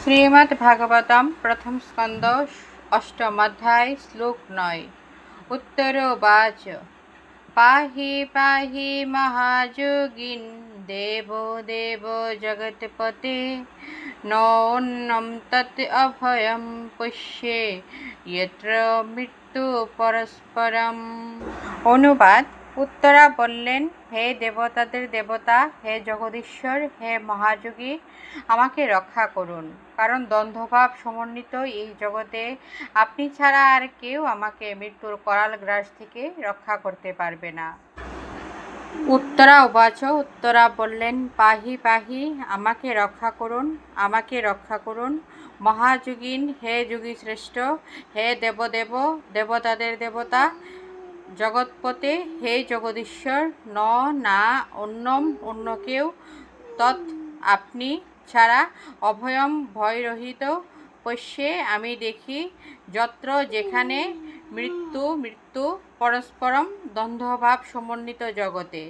श्रीमद्भागवतम प्रथम स्कंद अष्टम अध्याय श्लोक 9। उत्तरोवाच पाहि पाहि महायोगिन देवो देवो जगत्पते नोन्नं तत् अभयं पुष्ये यत्र मृत्यु परस्परम। অনুবাদ। উত্তরা বললেন, হে দেবতাদের দেবতা, হে জগদীশ্বর, হে মহাযোগী, আমাকে রক্ষা করুন, কারণ দ্বন্দ্বভাব সমন্বিত এই জগতে আপনি ছাড়া আর কেউ আমাকে মৃত্যুর করাল গ্রাস থেকে রক্ষা করতে পারবে না। উত্তরা উবাচ। উত্তরা বললেন, পাহি পাহি, আমাকে রক্ষা করুন, আমাকে রক্ষা করুন, মহাযোগিন, হে যোগী শ্রেষ্ঠ, হে দেবদেব, দেবতাদের দেবতা, জগৎপতে, হে জগদীশ্বর, না অন্যম, অন্য কেউ, তৎ আপনি ছাড়া, অভয়ম, ভয়রহিত, পশ্যে আমি দেখি, যত্র যেখানে, মৃত্যু পরস্পরম দ্বন্দ্বভাব সমন্বিত জগতে।